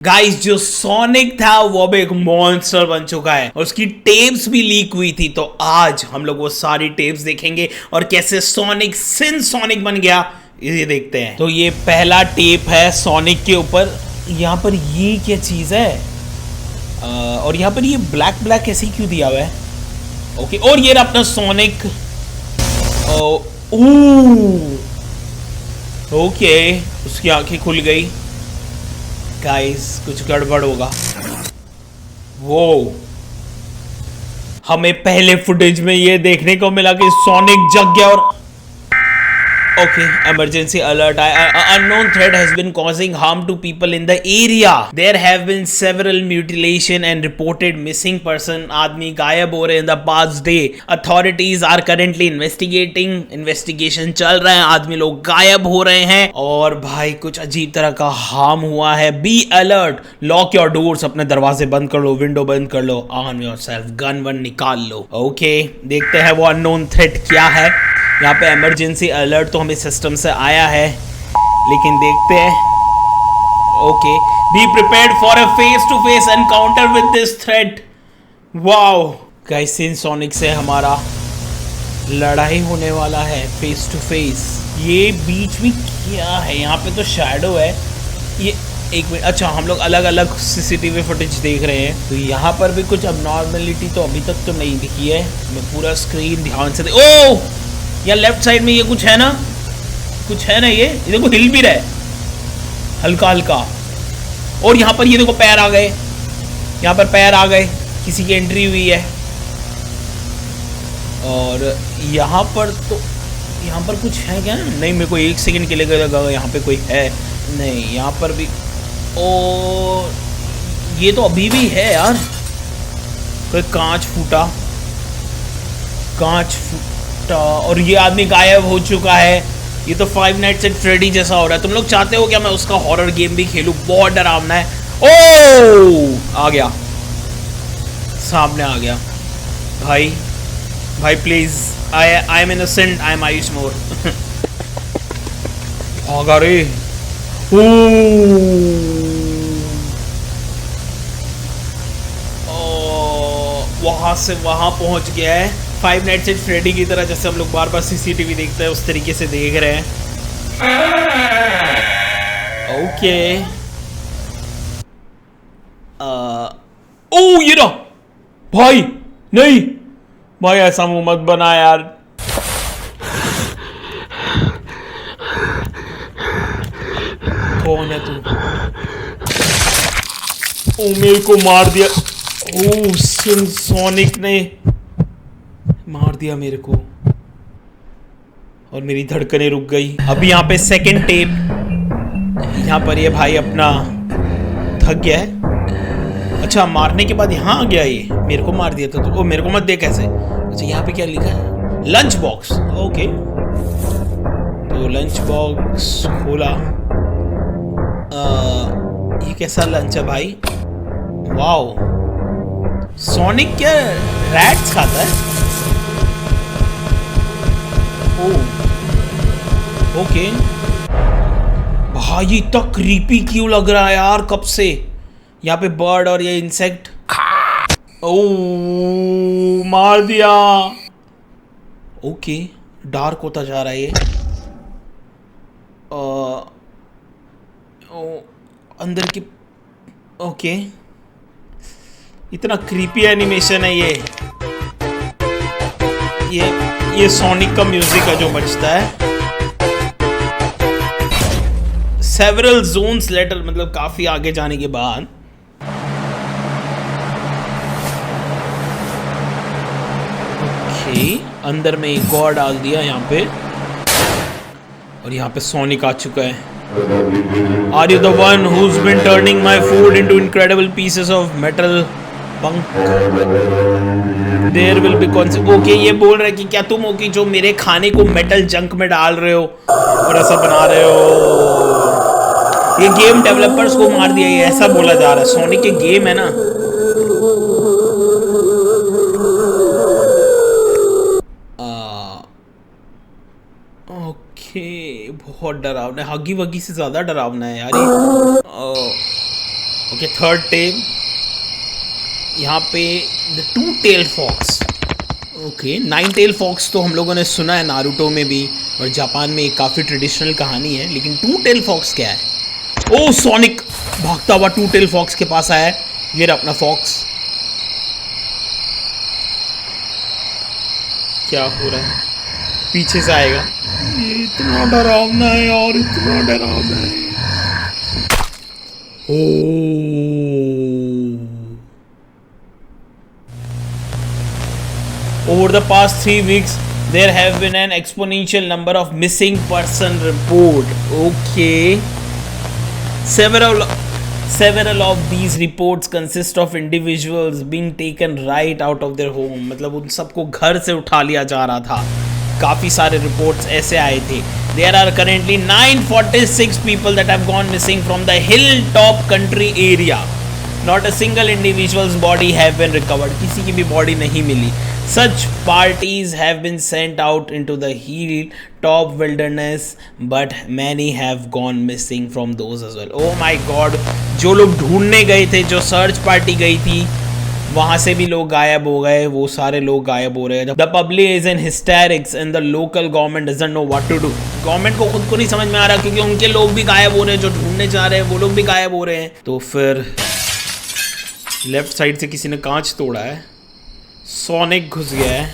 Guys जो sonic था वो अब एक मॉन्स्टर बन चुका है और उसकी टेप्स भी लीक हुई थी। तो आज हम लोग वो सारी टेप्स देखेंगे और कैसे सोनिक सोनिक बन गया ये देखते हैं। तो ये पहला टेप है सोनिक के ऊपर। यहाँ पर ये क्या चीज है और यहाँ पर ये ब्लैक ब्लैक ऐसे क्यों दिया हुआ है? ओके, और ये रहा अपना सोनिक। ओके, उसकी आंखें खुल गई। गाइस कुछ गड़बड़ होगा। वो हमें पहले फुटेज में ये देखने को मिला कि सोनिक जग गया और okay, emergency alert. Unknown threat has been causing harm to people in the area. There have been several mutilation and reported missing person. आदमी गायब हो रहे हैं in the past day. Authorities are currently investigating. Investigation चल रहा है, आदमी लोग गायब हो रहे हैं और भाई कुछ अजीब तरह का हार्म हुआ है। Be alert. Lock your doors. अपने दरवाजे बंद कर लो, विंडो बंद कर लो, arm yourself, गन वन निकाल लो। Okay, देखते हैं वो unknown threat क्या है। यहाँ पे इमरजेंसी अलर्ट तो हमें सिस्टम से आया है, लेकिन देखते हैं। Okay, be prepared for a face to face encounter with this threat. Wow guys, Sonic से हमारा लड़ाई होने वाला है फेस टू फेस। ये बीच में क्या है? यहाँ पे तो शैडो है। ये एक मिनट, अच्छा हम लोग अलग अलग सीसीटीवी फुटेज देख रहे हैं। तो यहाँ पर भी कुछ अबनॉर्मलिटी तो अभी तक तो नहीं दिखी है। मैं पूरा स्क्रीन ध्यान से ओह, या लेफ्ट साइड में ये कुछ है ना, कुछ है ना, ये देखो हिल भी रहा है हल्का हल्का। और यहाँ पर ये देखो पैर आ गए, यहाँ पर पैर आ गए, किसी की एंट्री हुई है। और यहाँ पर तो यहाँ पर कुछ है क्या? नहीं, मेरे को एक सेकंड के लिए लगा यहाँ पे कोई है। नहीं, यहाँ पर भी ओ ये तो अभी भी है यार। कोई कांच फूटा और ये आदमी गायब हो चुका है। ये तो फाइव नाइट्स एट फ्रेडी जैसा हो रहा है। तुम लोग चाहते हो क्या मैं उसका हॉरर गेम भी खेलूं? बहुत डरावना है। ओ आ गया, सामने आ गया। भाई please, I am innocent, I am Ayush More. आगा रे। वहां से वहां पहुंच गया है। फाइव नाइट्स एट फ्रेडी की तरह, जैसे हम लोग बार बार सीसीटीवी देखते हैं उस तरीके से देख रहे हैं। ओके, ओ ये रहा। भाई नहीं, भाई ऐसा मुंह मत बना यार। कौन है तू? ओ मेरे को मार दिया। ओ सोनिक ने मार दिया मेरे को और मेरी धड़कनें रुक गई। अभी यहाँ पे सेकंड टेप। यहाँ पर ये भाई अपना थक गया है। अच्छा, मारने के बाद यहाँ आ गया। ये मेरे को मार दिया था तो मेरे को मत दे कैसे? अच्छा, यहाँ पे क्या लिखा है? Lunch box. ओके, तो लंच बॉक्स खोला। ये कैसा लंच है भाई? वाओ, सोनिक क्या रैट्स खाता है? ओके, भाई इतना क्रीपी क्यों लग रहा है यार कब से? यहाँ पे बर्ड और ये इंसेक्ट। ओ मार दिया। ओके, डार्क होता जा रहा है ये। अंदर की ओके, इतना क्रीपी एनिमेशन है ये सोनिक का म्यूजिक है जो बजता है। सेवरल जोन्स लेटर, मतलब काफी आगे जाने के बाद। ओके, अंदर में एक गॉड डाल दिया यहाँ पे और यहाँ पे सोनिक आ चुका है। Are you the one who's been turning my food into incredible pieces of metal punk? There will be okay, ये बोल रहा है कि क्या तुम हो कि जो मेरे खाने को मेटल जंक में डाल रहे हो और ऐसा बना रहे हो। ये गेम डेवलपर्स को मार दिया, ये ऐसा बोला जा रहा है। सोनिक के गेम है ना। ओके, बहुत डरावना है। हगी वगी से ज्यादा डरावना है यार ये। ओके, थर्ड टेल यहाँ पे the two tail fox. Okay, nine tail fox तो हम लोगों ने सुना है नारुतो में भी और जापान में एक काफ़ी ट्रेडिशनल कहानी है, लेकिन टू टेल फॉक्स क्या है? ओ सोनिक भागता हुआ टू टेल फॉक्स के पास आया है। ये रहा अपना फॉक्स। क्या हो रहा है? पीछे से आएगा। ये इतना डरावना है और इतना डरावना है। Over the past 3 weeks, there have been an exponential number of missing person report. Okay. Several of these reports consist of individuals being taken right out of their home. मतलब उन सबको घर से उठा लिया जा रहा था। काफ़ी सारे रिपोर्ट्स ऐसे आए थे। There are currently 946 people that have gone missing from the hilltop country area. Not a single individual's body have been recovered. किसी की भी बॉडी नहीं मिली। Such parties have been sent out into the hilltop wilderness, but many have gone missing from those as well. Oh my God! जो लोग ढूंढने गए थे, जो सर्च पार्टी गई थी, वहाँ से भी लोग गायब हो गए। वो सारे लोग गायब हो रहे हैं। The public is in hysterics and the local government doesn't know what to do. Government को खुद को नहीं समझ में आ रहा, क्योंकि उनके लोग भी गायब हो रहे हैं, जो ढूंढने जा रहे हैं वो लोग भी गायब हो रहे हैं। तो फिर लेफ्ट साइड से किसी ने कांच तोड़ा है। सोनिक घुस गया है,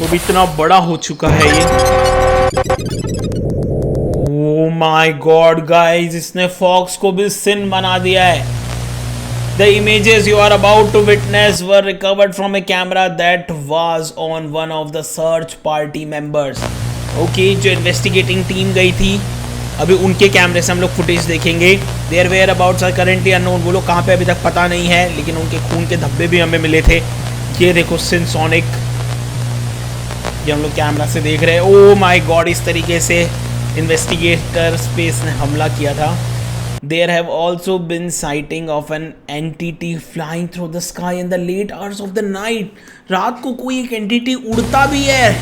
वो भी इतना बड़ा हो चुका है ये। ओह माय गॉड गाइस, इसने फॉक्स को भी सिन बना दिया है। The images you are about to witness were recovered from a camera that was on one of the search party members. Okay, जो investigating team गई थी, अभी उनके कैमरे से हम लोग फुटेज देखेंगे। Their whereabouts are currently unknown. वो लोग कहाँ पे अभी तक पता नहीं है, लेकिन उनके खून के धब्बे भी हमें मिले थे। ये देखो सिनसोनिक, ये हम लोग कैमरा से देख रहे हैं। ओह माय गॉड, इस तरीके से इन्वेस्टिगेटर स्पेस ने हमला किया था। There have also been sighting of an entity flying through the sky in the late hours of the night. रात को कोई एक एंटिटी उड़ता भी है।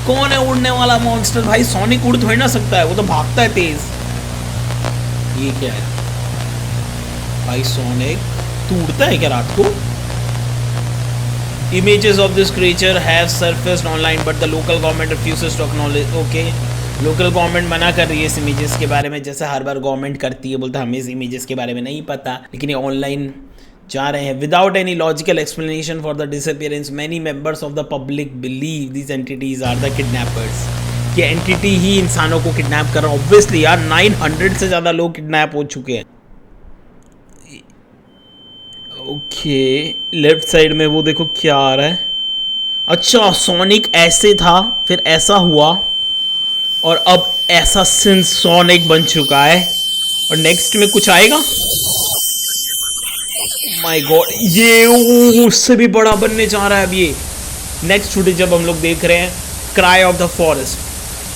कौन है उड़ने वाला मॉन्स्टर? भाई सोनिक उड़ थोड़ी ना सकता है, वो तो भागता है तेज। ये क्या है भाई? सोनिक तू उड़ता है क्या रात को? Images of this creature have surfaced online, but the local government refuses to acknowledge. Okay, local government मना कर रही है इस इमेजेस के बारे में, जैसे हर बार गवर्नमेंट करती है, बोलता है हमें इस इमेजेस के बारे में नहीं पता, लेकिन ये ऑनलाइन जा रहे हैं। Without any logical explanation for the disappearance, many members of the public believe these entities are the kidnappers. ये एंटिटी ही इंसानों को किडनैप कर रहा है। ऑब्वियसली यार, 900 से ज़्यादा लोग किडनैप हो चुके हैं। ओके, लेफ्ट साइड में वो देखो क्या आ रहा है। अच्छा, सोनिक ऐसे था, फिर ऐसा हुआ, और अब ऐसा सिनसोनिक बन चुका है, और नेक्स्ट में कुछ आएगा। माय गॉड, ये उससे भी बड़ा बनने जा रहा है अब ये। नेक्स्ट फुटेज जब हम लोग देख रहे हैं, cry of the forest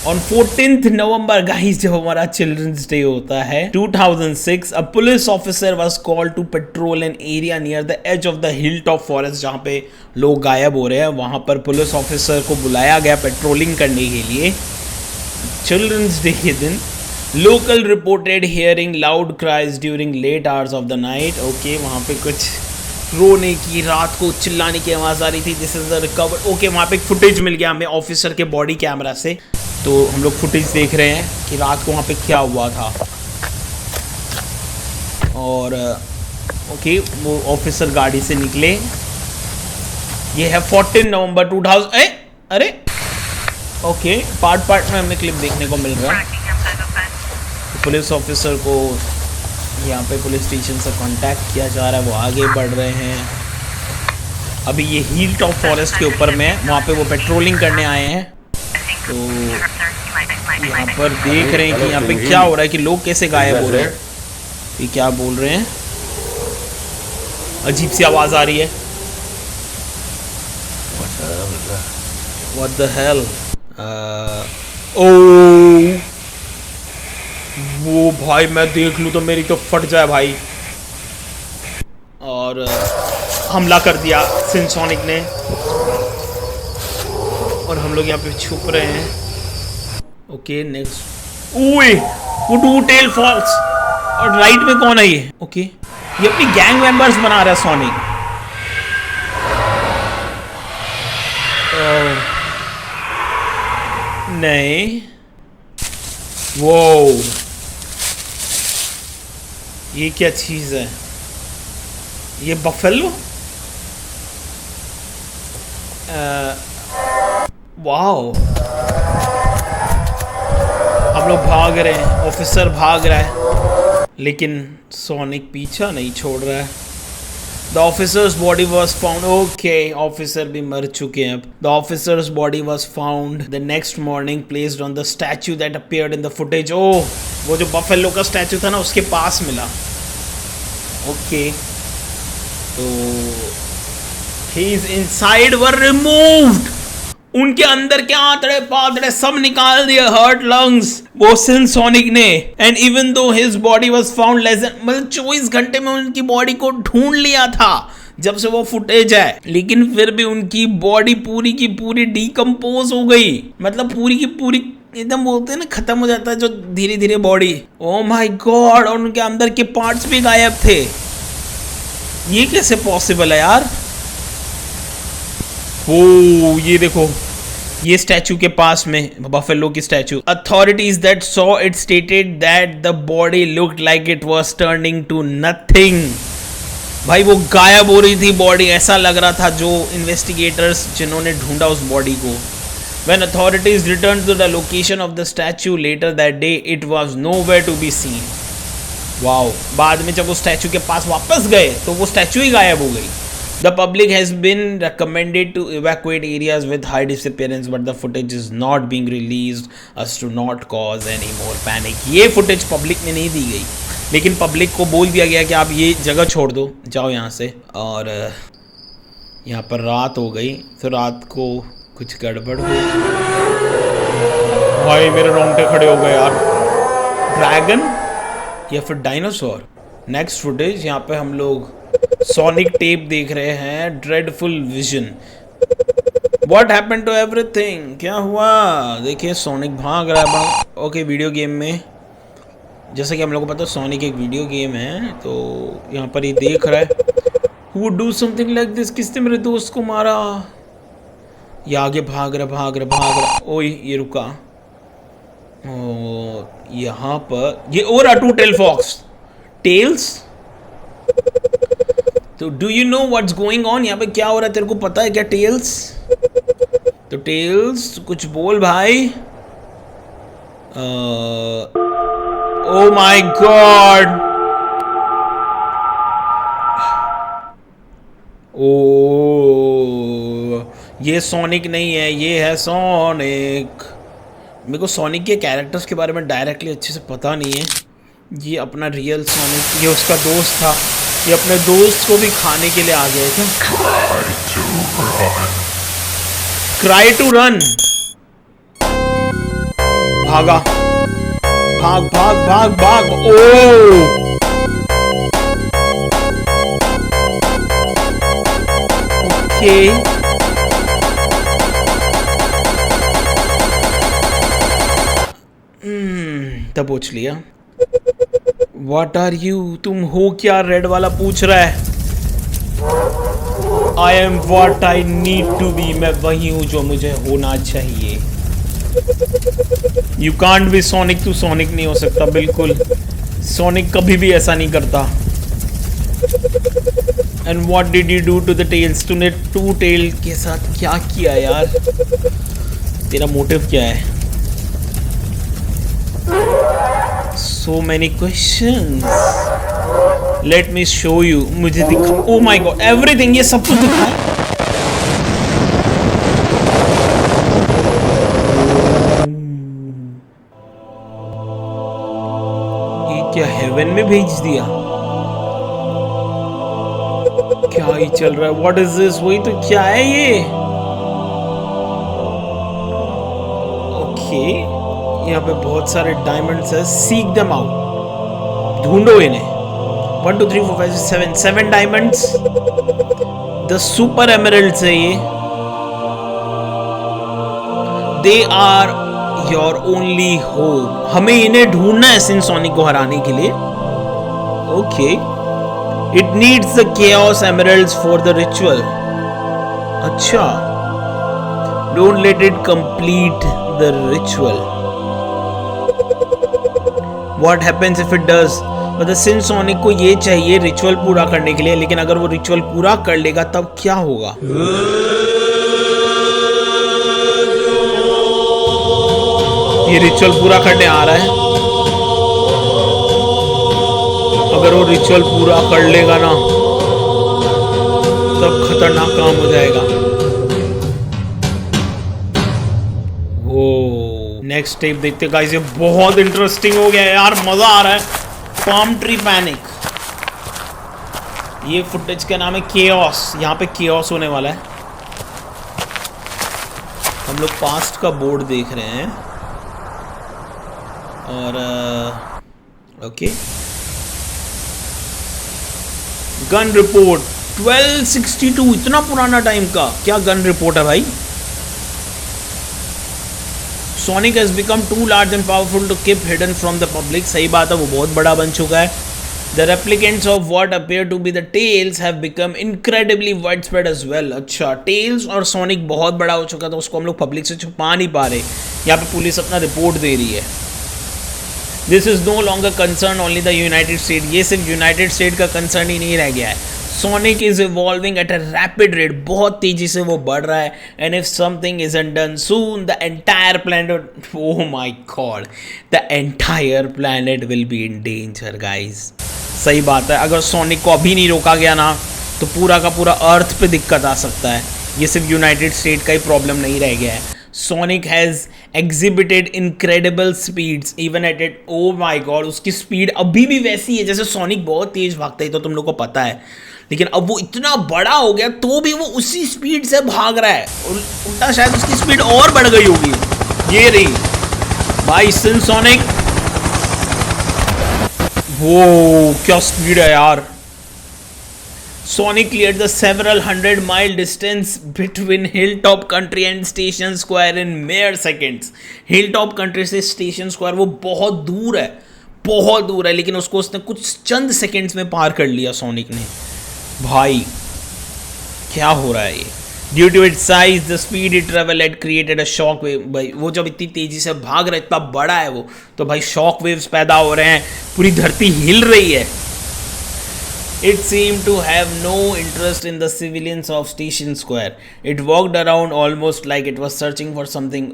on 14th November guys, जब हमारा चिल्ड्रंस डे होता है 2006, a police officer was called to patrol an area near the edge of the hill top forest, जहाँ पे लोग गायब हो रहे हैं। वहाँ पर पुलिस ऑफिसर को बुलाया गया पेट्रोलिंग करने के लिए चिल्ड्रंस डे के दिन। Local reported hearing loud cries during late hours of the night. Okay, वहाँ पे कुछ रोने की, रात को चिल्लाने की आवाज़ आ रही थी। This is the recover. Okay, वहाँ पे एक फुटेज मिल गया हमें ऑफिसर के बॉडी कैमरा से, तो हम लोग फुटेज देख रहे हैं कि रात को वहाँ पे क्या हुआ था। और ओके, वो ऑफिसर गाड़ी से निकले। ये है 14 नवंबर 2000। अरे ओके, पार्ट में हमें क्लिप देखने को मिल रहा है। तो पुलिस ऑफिसर को यहाँ पे पुलिस स्टेशन से कांटेक्ट किया जा रहा है, वो आगे बढ़ रहे हैं। अभी ये हिल टॉप फॉरेस्ट के ऊपर में, वहाँ पे वो पेट्रोलिंग करने आए हैं। तो यहाँ पर देख रहे हैं कि यहाँ पे क्या हो रहा है, कि लोग कैसे गायब हो रहे हैं। ये क्या बोल रहे हैं? अजीब सी आवाज आ रही है। What the hell? वो भाई मैं देख लूँ तो मेरी तो फट जाए भाई। और हमला कर दिया सिनसोनिक ने, और हम लोग यहाँ पे छुप रहे हैं। Okay, next. ओए, वो टू टेल फॉल्स, और राइट में कौन है ये? ओके, ये अपनी गैंग मेंबर्स बना रहा है सोनिक। नहीं, वो ये क्या चीज है? ये बफेलो? वाओ, हम लोग भाग रहे हैं, ऑफिसर भाग रहा है, लेकिन सोनिक पीछा नहीं छोड़ रहा है। The officer's body was found. Okay, officer भी मर चुके हैं अब। The officer's body was found the next morning, placed on the statue that appeared in the footage. Oh, वो जो बफेलो का स्टैचू था ना, उसके पास मिला। Okay, तो his inside were removed. उनके अंदर के आंतड़े पातड़े सब निकाल दिए, हर्ट लंग्स, वो सोनिक ने। And even though his body was found less than, मतलब 24 घंटे में उनकी बॉडी को ढूंढ लिया था जब से वो फुटेज है, लेकिन फिर भी उनकी बॉडी पूरी की पूरी डिकम्पोज हो गई, मतलब पूरी की पूरी एकदम बोलते हैं ना खत्म हो जाता है जो धीरे धीरे बॉडी। ओ माय गॉड, और उनके अंदर के पार्ट्स भी गायब थे। ये कैसे पॉसिबल है यार? ओ ये देखो, ये स्टैचू के पास में बफेलो की statue. Authorities that saw it stated that the body looked like it was turning to nothing. भाई वो गायब हो रही थी बॉडी, ऐसा लग रहा था जो इन्वेस्टिगेटर्स जिन्होंने ढूंढा उस बॉडी को। When authorities returned to the location of the statue later that day, it was nowhere to be seen. Wow, बाद में जब वो स्टैचू के पास वापस गए तो वो स्टैचू ही गायब हो गई। The public has been recommended to evacuate areas with high disappearance, but the footage is not being released as to not cause any more panic. ये footage पब्लिक में नहीं दी गई, लेकिन पब्लिक को बोल दिया गया कि आप ये जगह छोड़ दो, जाओ यहाँ से। और यहाँ पर रात हो गई, तो रात को कुछ गड़बड़ हुई। भाई मेरे रोंगटे खड़े हो गए यार। ड्रैगन या फिर डायनासोर? नेक्स्ट फुटेज, यहाँ पे हम लोग सोनिक टेप देख रहे हैं, dreadful vision. What happened to everything? क्या हुआ? देखिए सोनिक भाग रहा है। ओके, वीडियो गेम में जैसा कि हम लोग को पता है सोनिक एक वीडियो गेम है, तो यहाँ पर ये देख रहा है Who would do something like this? किसने मेरे दोस्त को मारा? ये आगे भाग रहा। ओए ये रुका। ओ यहाँ पर ये और टू टेल फॉक्स टेल्स। तो do you know what's going on? यहाँ पे क्या हो रहा है, तेरे को पता है क्या टेल्स? तो टेल्स कुछ बोल भाई। ओ माय गॉड, ओ ये सोनिक नहीं है, ये है सोनिक। मेरे को सोनिक के कैरेक्टर्स के बारे में डायरेक्टली अच्छे से पता नहीं है। ये अपना रियल सोनिक, ये उसका दोस्त था, ये अपने दोस्त को भी खाने के लिए आ गए थे। Cry to run। भागा, भाग। ओ ओके, तब पूछ लिया। What are you? तुम हो क्या? रेड वाला पूछ रहा है। I am what I need to be। मैं वही हूँ जो मुझे होना चाहिए। You can't be Sonic। तू सोनिक नहीं हो सकता, बिल्कुल। सोनिक कभी भी ऐसा नहीं करता। And what did you do to the tails? तूने टू टेल के साथ क्या किया यार? तेरा मोटिव क्या है? So many questions. Let me show you। मुझे दिखा। Oh my God, everything, ये सब कुछ दिखा। ये क्या हेवन में भेज दिया? क्या ही चल रहा है? What is this? वही तो, क्या है ये? Okay, यहाँ पे बहुत सारे डायमंड्स है। सीक देम आउट, ढूंढो इन्हें। 1 2 3 4 5 6 7 डायमंड्स। द सुपर एमरल्ड्स है ये। They are your only hope. हमें इन्हें ढूंढना है सिन सोनिक को हराने के लिए। Okay, It needs the chaos emeralds for the ritual. अच्छा, don't let it complete the ritual. What happens if it does? मतलब सिनसोनिक को ये चाहिए रिचुअल पूरा करने के लिए, लेकिन अगर वो रिचुअल पूरा कर लेगा तब क्या होगा? ये रिचुअल पूरा करने आ रहा है। अगर वो रिचुअल पूरा कर लेगा ना तब खतरनाक काम हो जाएगा। वो नेक्स्ट स्टेप देखते गाइस, ये बहुत इंटरेस्टिंग हो गया यार, मजा आ रहा है। पाम ट्री पैनिक, ये फुटेज का नाम है केओस। यहाँ पे केओस होने वाला है। हम लोग पास्ट का बोर्ड देख रहे हैं और ओके, गन रिपोर्ट 1262, इतना पुराना टाइम का क्या गन रिपोर्ट है भाई? Sonic has become too large and powerful to keep hidden from the public. सही बात है, वो बहुत बड़ा बन चुका है। The replicants of what appear to be the Tails have become incredibly widespread as well. अच्छा, Tails और Sonic बहुत बड़ा हो चुका था, उसको हम लोग पब्लिक से छुपा नहीं पा रहे। यहाँ पे पुलिस अपना रिपोर्ट दे रही है। This is no longer concern only the United States. ये सिर्फ यूनाइटेड स्टेट का कंसर्न ही नहीं रह गया है। Sonic is evolving at a rapid rate, बहुत तेजी से वो बढ़ रहा है। And if something isn't done soon, the entire planet, oh my god, the entire planet will be in danger, guys. सही बात है, अगर सोनिक को अभी नहीं रोका गया ना तो पूरा का पूरा अर्थ पे दिक्कत आ सकता है। ये सिर्फ यूनाइटेड स्टेट का ही प्रॉब्लम नहीं रह गया है। Sonic has exhibited incredible speeds even at it, oh my god, उसकी स्पीड अभी भी वैसी है जैसे सोनिक बहुत तेज भागता है, तो तुम लोग को पता है। लेकिन अब वो इतना बड़ा हो गया तो भी वो उसी स्पीड से भाग रहा है, उल्टा शायद उसकी स्पीड और बढ़ गई होगी। ये रही भाई सिनसोनिक, वो क्या स्पीड है यार। Sonic cleared the several 100-mile distance between Hilltop Country and Station Square in mere seconds. Hilltop Country से Station Square वो बहुत दूर है, लेकिन उसने कुछ चंद सेकंड्स में पार कर लिया सोनिक ने। भाई क्या हो रहा है ये? Due to its size, the speed it traveled had created a shock wave. भाई वो जब इतनी तेजी से भाग रहा है, इतना बड़ा है वो, तो भाई शॉक वेव्स पैदा हो रहे हैं, पूरी धरती हिल रही है। It seemed to have no interest in the civilians of Station Square. It walked around almost like it was searching for something.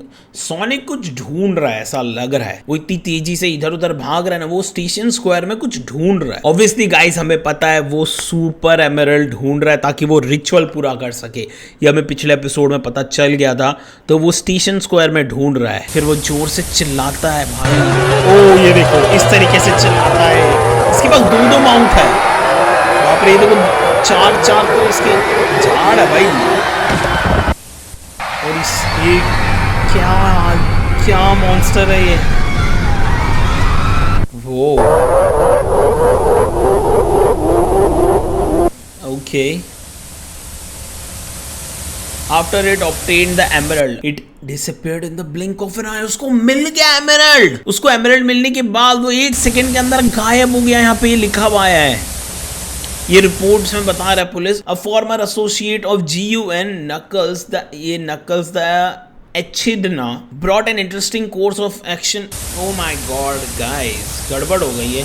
Sonic कुछ ढूंढ रहा है, ऐसा लग रहा है। वो इतनी तेजी से इधर उधर भाग रहा है ना, वो स्टेशन स्क्वायर में कुछ ढूंढ रहा है। Obviously guys, हमें पता है वो सुपर एमरल्ड ढूंढ रहा है ताकि वो रिचुअल पूरा कर सके। ये हमें पिछले एपिसोड में पता चल गया था। तो वो स्टेशन स्क्वायर में ढूंढ रहा है। फिर वो जोर से चिल्लाता है भाई, ओ ये देखो इस तरीके से चिल्लाता है। इसके पास दो माउंट है। ये देखो चार तो इसके झाड़ है भाई। और ये क्या मॉन्स्टर है ये? वो okay, after it obtained the emerald, it disappeared in the blink of an eye. उसको मिल गया एमरल्ड। उसको एमरल्ड मिलने के बाद वो 1 सेकंड के अंदर गायब हो गया। यहाँ पे ये लिखा हुआ है, ये रिपोर्ट्स में बता रहा है police. A former associate of GUN knuckles the echidna brought an interesting course of action. Oh my god guys, गड़बड़ हो गई है।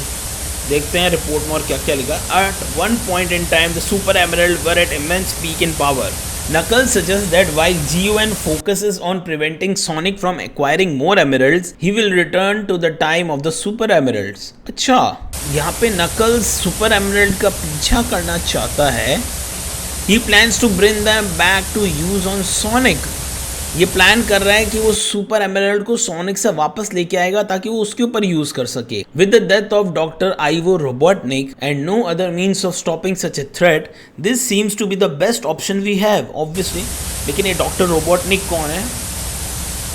देखते हैं रिपोर्ट में और क्या क्या लिखा। At one point in time the super emerald were at immense peak in power. Knuckles suggests that while GUN focuses on preventing Sonic from acquiring more emeralds, he will return to the time of the Super Emeralds. अच्छा, यहाँ पे Knuckles Super Emerald का पीछा करना चाहता है। He plans to bring them back to use on Sonic. ये plan कर रहा है कि वो सुपर एमरल्ड को सोनिक से वापस लेके आएगा ताकि वो उसके ऊपर यूज कर सके। With the death of doctor Ivo Robotnik and no other means of stopping such a threat, this seems to be the best option we have obviously. लेकिन ये डॉक्टर रोबोटनिक कौन है?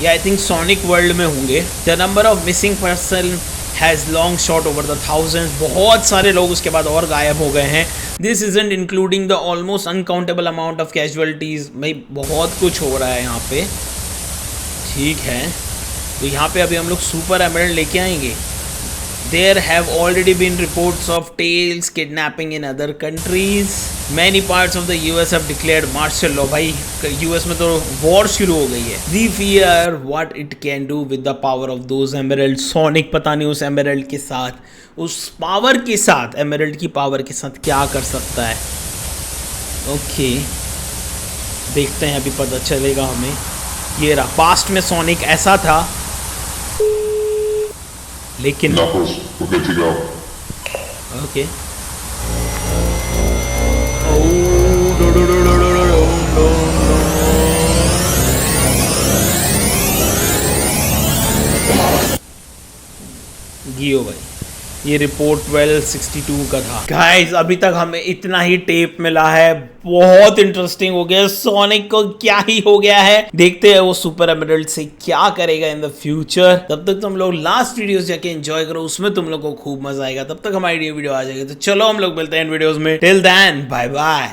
ये आई थिंक सोनिक वर्ल्ड में होंगे। The number of missing person has long shot over the thousands. बहुत सारे लोग उसके बाद और गायब हो गए हैं। This isn't including the almost uncountable amount of casualties. भाई बहुत कुछ हो रहा है यहाँ पे। ठीक है, तो यहाँ पे अभी हम लोग सुपर एमरल्ड लेके आएंगे। There have already been reports of Tails kidnapping in other countries. Many parts of the US have declared martial law. भाई US में तो वॉर शुरू हो गई है. We fear what it can do with the power of those emeralds. Sonic पता नहीं उस emerald के साथ, उस पावर के साथ, emerald की पावर के साथ क्या कर सकता है. ओके देखते हैं, अभी पता चलेगा हमें. ये रहा, पास्ट में सोनिक ऐसा था, लेकिन ओके गियो भाई, ये रिपोर्ट 1262 का था. गाइस अभी तक हमें इतना ही टेप मिला है. बहुत इंटरेस्टिंग हो गया. सोनिक को क्या ही हो गया है, देखते हैं वो सुपर एमरल्ड से क्या करेगा इन द फ्यूचर. तब तक तुम लोग लास्ट वीडियोस जाके एंजॉय करो, उसमें तुम लोग को खूब मजा आएगा. तब तक हमारी वीडियो आ जाएगी. तो चलो हम लोग मिलते हैं इन वीडियोस में. Till then bye bye.